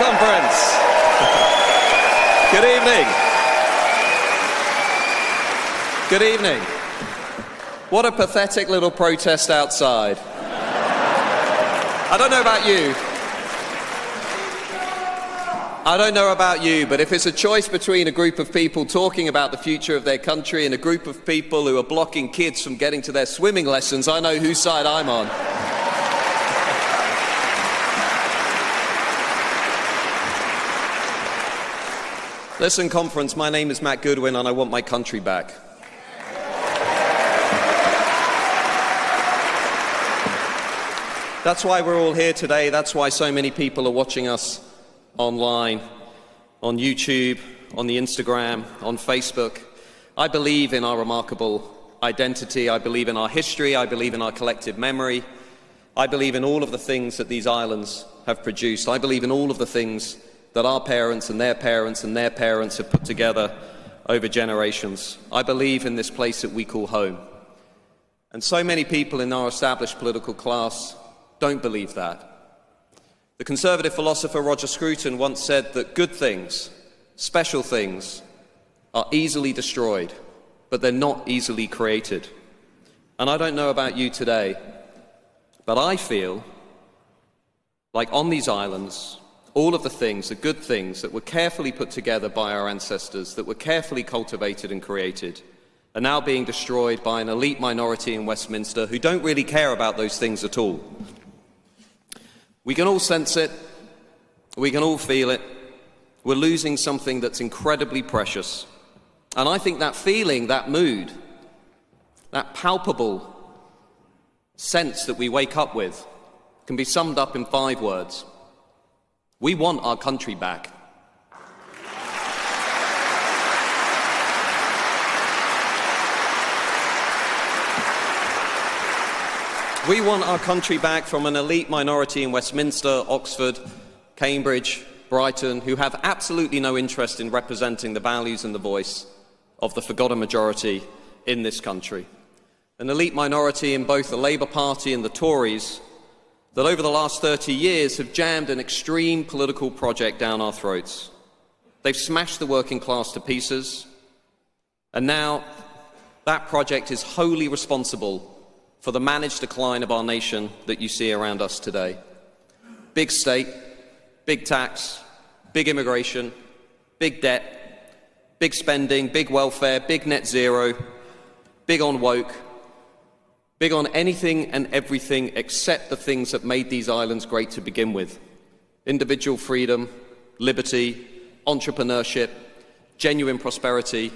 Conference. Good evening. Good evening. What a pathetic little protest outside. I don't know about you. I don't know about you, but if it's a choice between a group of people talking about the future of their country and a group of people who are blocking kids from getting to their swimming lessons, I know whose side I'm on. Listen, conference, my name is Matt Goodwin and I want my country back. That's why we're all here today. That's why so many people are watching us online, on YouTube, on the Instagram, on Facebook. I believe in our remarkable identity. I believe in our history. I believe in our collective memory. I believe in all of the things that these islands have produced. I believe in all of the things that our parents and their parents and their parents have put together over generations. I believe in this place that we call home. And so many people in our established political class don't believe that. The conservative philosopher Roger Scruton once said that good things, special things, are easily destroyed, but they're not easily created. And I don't know about you today, but I feel like on these islands, all of the things, the good things that were carefully put together by our ancestors, that were carefully cultivated and created, are now being destroyed by an elite minority in Westminster who don't really care about those things at all. We can all sense it, we can all feel it. We're losing something that's incredibly precious. And I think that feeling, that mood, that palpable sense that we wake up with can be summed up in 5 words. We want our country back. We want our country back from an elite minority in Westminster, Oxford, Cambridge, Brighton, who have absolutely no interest in representing the values and the voice of the forgotten majority in this country. An elite minority in both the Labour Party and the Tories that over the last 30 years have jammed an extreme political project down our throats. They've smashed the working class to pieces, and now that project is wholly responsible for the managed decline of our nation that you see around us today. Big state, big tax, big immigration, big debt, big spending, big welfare, big net zero, big on woke, big on anything and everything except the things that made these islands great to begin with. Individual freedom, liberty, entrepreneurship, genuine prosperity.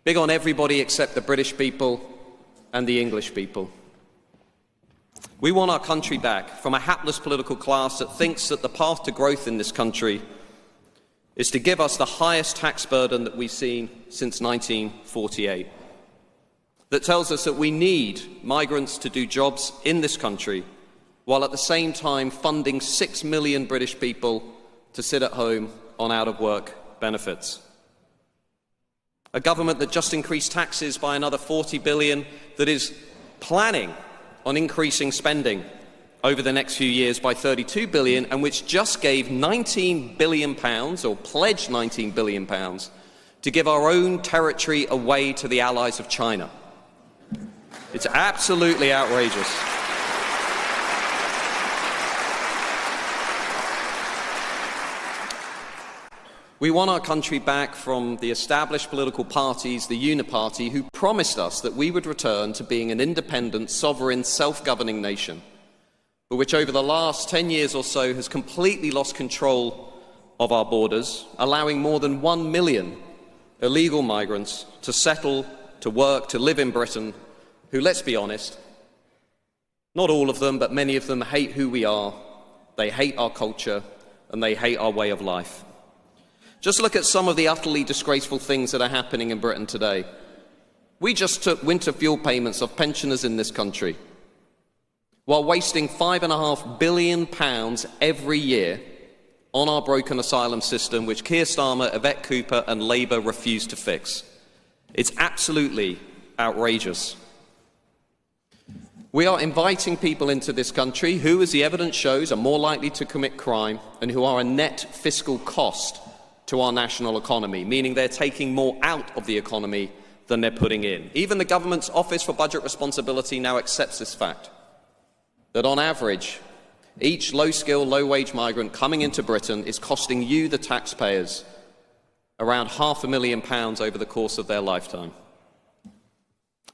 Big on everybody except the British people and the English people. We want our country back from a hapless political class that thinks that the path to growth in this country is to give us the highest tax burden that we've seen since 1948. That tells us that we need migrants to do jobs in this country, while at the same time funding 6 million British people to sit at home on out-of-work benefits. A government that just increased taxes by another 40 billion, that is planning on increasing spending over the next few years by 32 billion, and which just gave 19 billion pounds, or pledged 19 billion pounds, to give our own territory away to the allies of China. It's absolutely outrageous. We want our country back from the established political parties, the Uniparty, who promised us that we would return to being an independent, sovereign, self-governing nation, but which over the last 10 years or so has completely lost control of our borders, allowing more than 1 million illegal migrants to settle, to work, to live in Britain, who, let's be honest, not all of them, but many of them hate who we are, they hate our culture, and they hate our way of life. Just look at some of the utterly disgraceful things that are happening in Britain today. We just took winter fuel payments of pensioners in this country, while wasting £5.5 billion every year on our broken asylum system, which Keir Starmer, Yvette Cooper and Labour refused to fix. It's absolutely outrageous. We are inviting people into this country who, as the evidence shows, are more likely to commit crime and who are a net fiscal cost to our national economy, meaning they're taking more out of the economy than they're putting in. Even the government's Office for Budget Responsibility now accepts this fact, that on average, each low-skill, low-wage migrant coming into Britain is costing you, the taxpayers, around £500,000 over the course of their lifetime.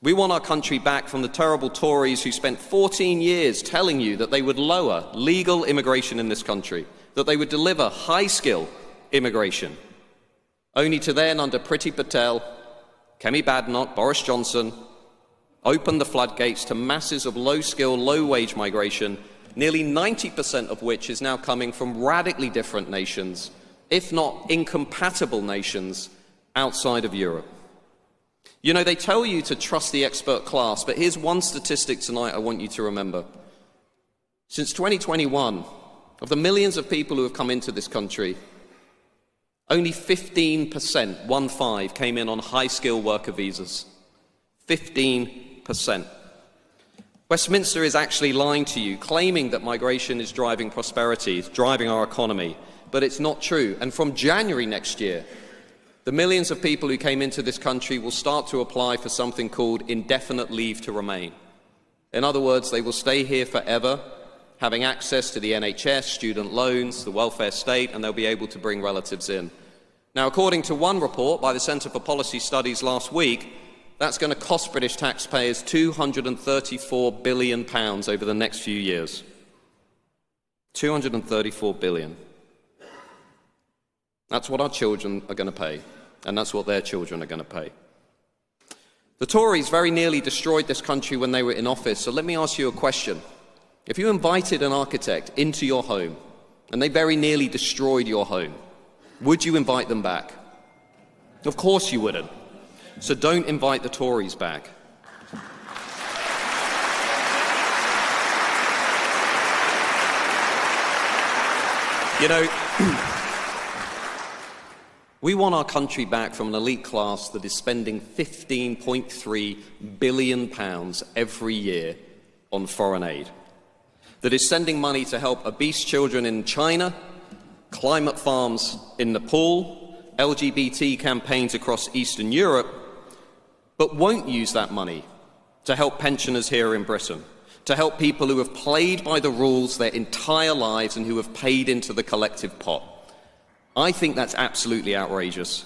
We want our country back from the terrible Tories who spent 14 years telling you that they would lower legal immigration in this country, that they would deliver high-skill immigration, only to then, under Priti Patel, Kemi Badenoch, Boris Johnson, open the floodgates to masses of low-skill, low-wage migration, nearly 90% of which is now coming from radically different nations, if not incompatible nations, outside of Europe. You know, they tell you to trust the expert class, but here's one statistic tonight I want you to remember. Since 2021, of the millions of people who have come into this country, only 15%, 1-5, came in on high-skilled worker visas. 15%. Westminster is actually lying to you, claiming that migration is driving prosperity, it's driving our economy, but it's not true. And from January next year, the millions of people who came into this country will start to apply for something called indefinite leave to remain. In other words, they will stay here forever, having access to the NHS, student loans, the welfare state, and they'll be able to bring relatives in. Now, according to one report by the Centre for Policy Studies last week, that's going to cost British taxpayers £234 billion over the next few years. £234 billion. That's what our children are going to pay, and that's what their children are going to pay. The Tories very nearly destroyed this country when they were in office, so let me ask you a question. If you invited an architect into your home, and they very nearly destroyed your home, would you invite them back? Of course you wouldn't. So don't invite the Tories back. You know, we want our country back from an elite class that is spending £15.3 billion every year on foreign aid, that is sending money to help obese children in China, climate farms in Nepal, LGBT campaigns across Eastern Europe, but won't use that money to help pensioners here in Britain, to help people who have played by the rules their entire lives and who have paid into the collective pot. I think that's absolutely outrageous.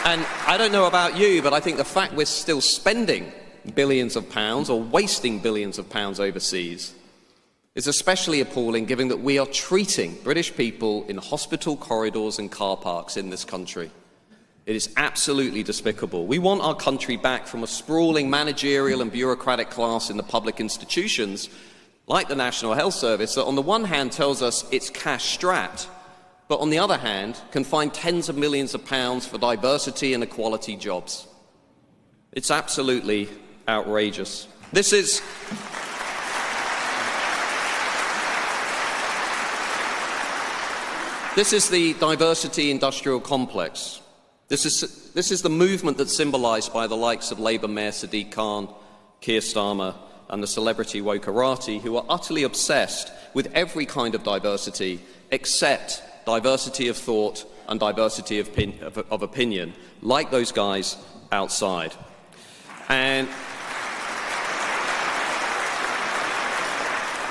And I don't know about you, but I think the fact we're still spending billions of pounds or wasting billions of pounds overseas is especially appalling, given that we are treating British people in hospital corridors and car parks in this country. It is absolutely despicable. We want our country back from a sprawling managerial and bureaucratic class in the public institutions, like the National Health Service, that on the one hand tells us it's cash-strapped, but on the other hand can find tens of millions of pounds for diversity and equality jobs. It's absolutely outrageous. This is the diversity industrial complex. This is the movement that's symbolised by the likes of Labour Mayor Sadiq Khan, Keir Starmer and the celebrity Wokarati, who are utterly obsessed with every kind of diversity except diversity of thought and diversity of opinion, like those guys outside. And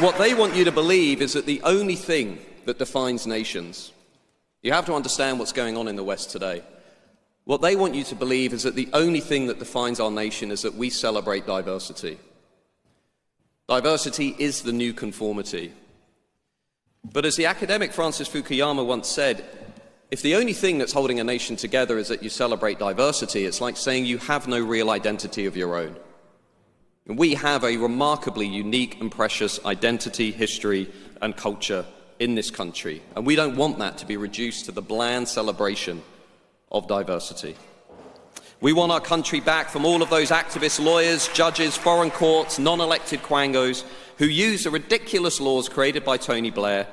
what they want you to believe is that the only thing that defines nations, you have to understand what's going on in the West today. What they want you to believe is that the only thing that defines our nation is that we celebrate diversity. Diversity is the new conformity. But as the academic Francis Fukuyama once said, if the only thing that's holding a nation together is that you celebrate diversity, it's like saying you have no real identity of your own. And we have a remarkably unique and precious identity, history and culture in this country, and we don't want that to be reduced to the bland celebration of diversity. We want our country back from all of those activists, lawyers, judges, foreign courts, non-elected quangos who use the ridiculous laws created by Tony Blair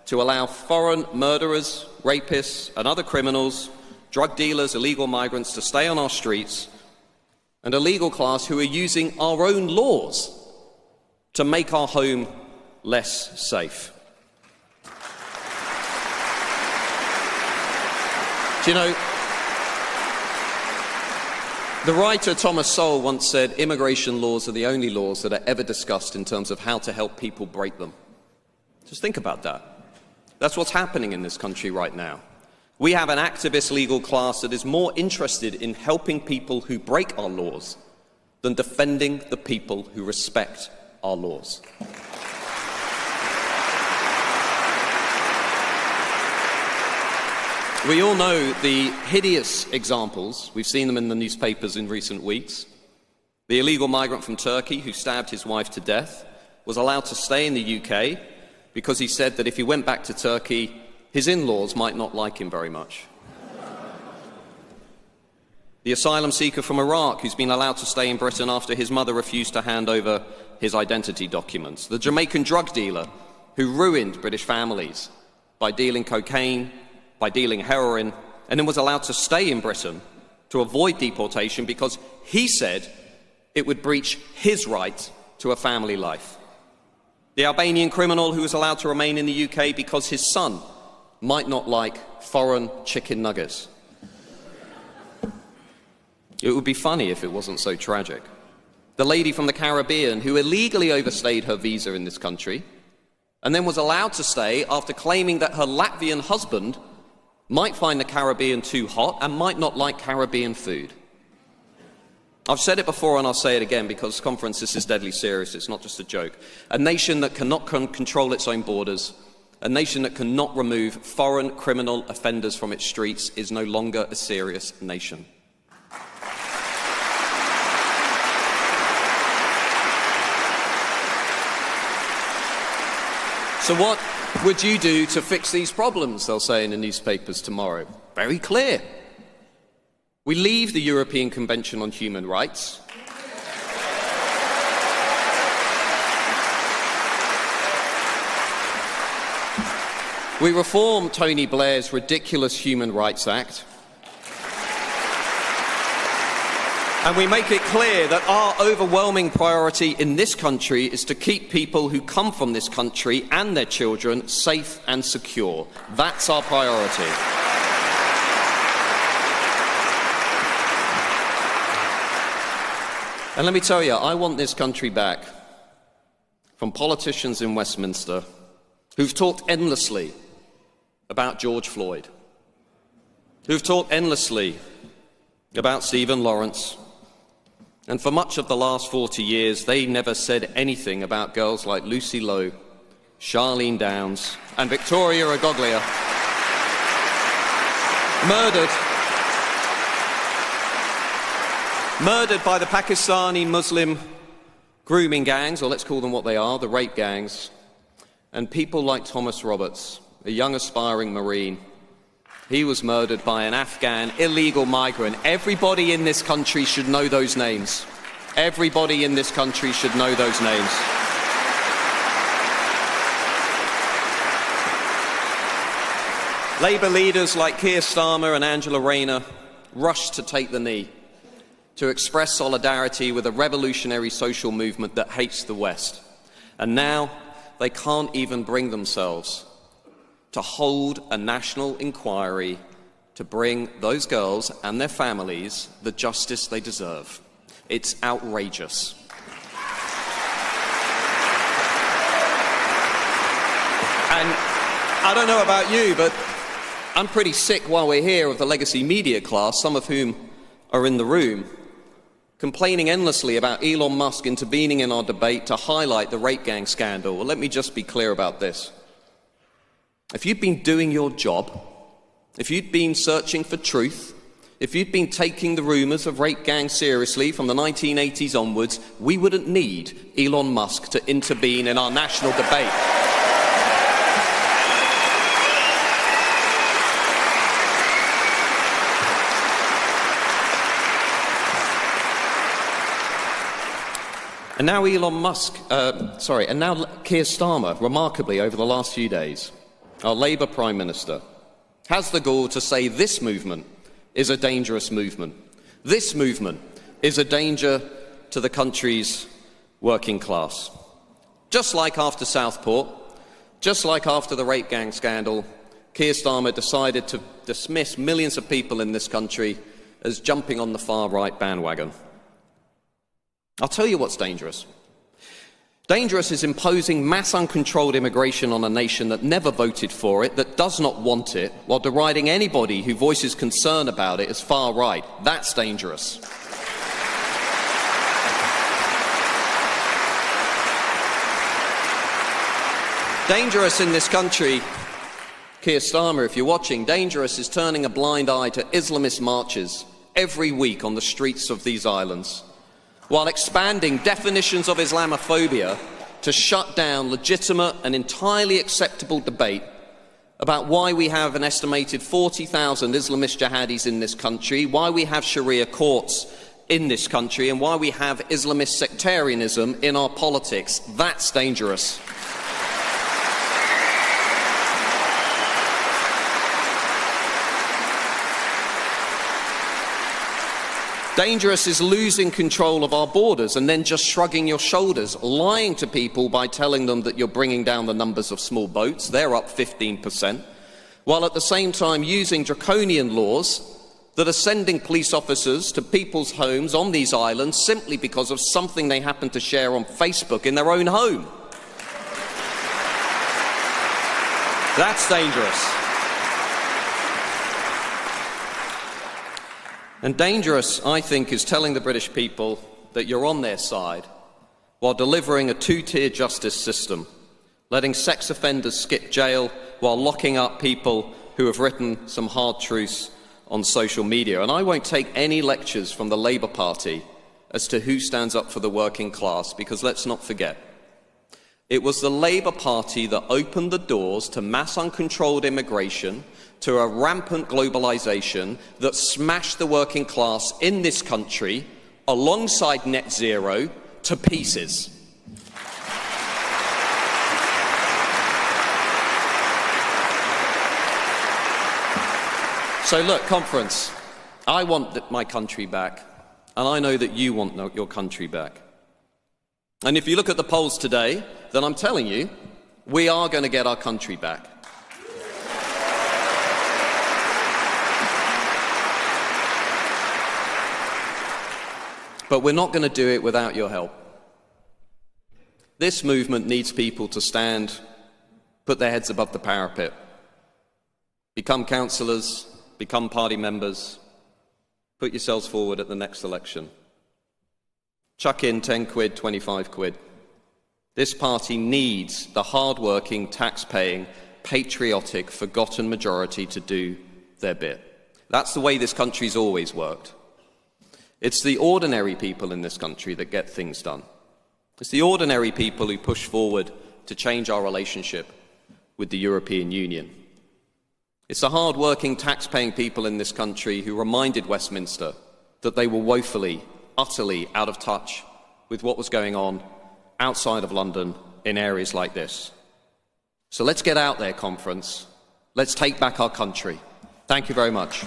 to allow foreign murderers, rapists and other criminals drug dealers, illegal migrants to stay on our streets, and a legal class who are using our own laws to make our home less safe. Do you know, the writer Thomas Sowell once said, immigration laws are the only laws that are ever discussed in terms of how to help people break them. Just think about that. That's what's happening in this country right now. We have an activist legal class that is more interested in helping people who break our laws than defending the people who respect our laws. We all know the hideous examples. We've seen them in the newspapers in recent weeks. The illegal migrant from Turkey who stabbed his wife to death was allowed to stay in the UK because he said that if he went back to Turkey, his in-laws might not like him very much. The asylum seeker from Iraq who's been allowed to stay in Britain after his mother refused to hand over his identity documents. The Jamaican drug dealer who ruined British families by dealing cocaine, by dealing heroin, and then was allowed to stay in Britain to avoid deportation because he said it would breach his right to a family life. The Albanian criminal who was allowed to remain in the UK because his son might not like foreign chicken nuggets. It would be funny if it wasn't so tragic. The lady from the Caribbean who illegally overstayed her visa in this country and then was allowed to stay after claiming that her Latvian husband might find the Caribbean too hot and might not like Caribbean food. I've said it before and I'll say it again because, conference, this is deadly serious. It's not just a joke. A nation that cannot control its own borders, a nation that cannot remove foreign criminal offenders from its streets is no longer a serious nation. So what would you do to fix these problems, they'll say in the newspapers tomorrow? Very clear. We leave the European Convention on Human Rights. We reform Tony Blair's ridiculous Human Rights Act. And we make it clear that our overwhelming priority in this country is to keep people who come from this country and their children safe and secure. That's our priority. And let me tell you, I want this country back from politicians in Westminster who've talked endlessly about George Floyd, who've talked endlessly about Stephen Lawrence, and for much of the last 40 years, they never said anything about girls like Lucy Lowe, Charlene Downs, and Victoria Agoglia, murdered by the Pakistani Muslim grooming gangs, or let's call them what they are, the rape gangs, and people like Thomas Roberts, a young aspiring Marine. He was murdered by an Afghan illegal migrant. Everybody in this country should know those names. Everybody in this country should know those names. Labour leaders like Keir Starmer and Angela Rayner rushed to take the knee, to express solidarity with a revolutionary social movement that hates the West. And now they can't even bring themselves to hold a national inquiry to bring those girls and their families the justice they deserve. It's outrageous. And I don't know about you, but I'm pretty sick while we're here of the legacy media class, some of whom are in the room, complaining endlessly about Elon Musk intervening in our debate to highlight the rape gang scandal. Well, let me just be clear about this. If you'd been doing your job, if you'd been searching for truth, if you'd been taking the rumours of rape gangs seriously from the 1980s onwards, we wouldn't need Elon Musk to intervene in our national debate. And now now Keir Starmer, remarkably over the last few days, our Labour Prime Minister, has the gall to say this movement is a dangerous movement. This movement is a danger to the country's working class. Just like after Southport, just like after the rape gang scandal, Keir Starmer decided to dismiss millions of people in this country as jumping on the far-right bandwagon. I'll tell you what's dangerous. Dangerous is imposing mass uncontrolled immigration on a nation that never voted for it, that does not want it, while deriding anybody who voices concern about it as far-right. That's dangerous. Dangerous in this country, Keir Starmer, if you're watching, dangerous is turning a blind eye to Islamist marches every week on the streets of these islands, while expanding definitions of Islamophobia to shut down legitimate and entirely acceptable debate about why we have an estimated 40,000 Islamist jihadis in this country, why we have Sharia courts in this country, and why we have Islamist sectarianism in our politics. That's dangerous. Dangerous is losing control of our borders and then just shrugging your shoulders, lying to people by telling them that you're bringing down the numbers of small boats. They're up 15%, while at the same time using draconian laws that are sending police officers to people's homes on these islands simply because of something they happen to share on Facebook in their own home. That's dangerous. And dangerous, I think, is telling the British people that you're on their side while delivering a two-tier justice system, letting sex offenders skip jail while locking up people who have written some hard truths on social media. And I won't take any lectures from the Labour Party as to who stands up for the working class, because let's not forget, it was the Labour Party that opened the doors to mass uncontrolled immigration, to a rampant globalisation that smashed the working class in this country, alongside net zero, to pieces. So look, conference, I want my country back, and I know that you want your country back. And if you look at the polls today, then I'm telling you, we are going to get our country back. But we're not going to do it without your help. This movement needs people to stand, put their heads above the parapet, become councillors, become party members, put yourselves forward at the next election. Chuck in 10 quid, 25 quid. This party needs the hard-working, tax-paying, patriotic, forgotten majority to do their bit. That's the way this country's always worked. It's the ordinary people in this country that get things done. It's the ordinary people who push forward to change our relationship with the European Union. It's the hard-working, tax-paying people in this country who reminded Westminster that they were woefully, utterly out of touch with what was going on outside of London in areas like this. So let's get out there, conference. Let's take back our country. Thank you very much.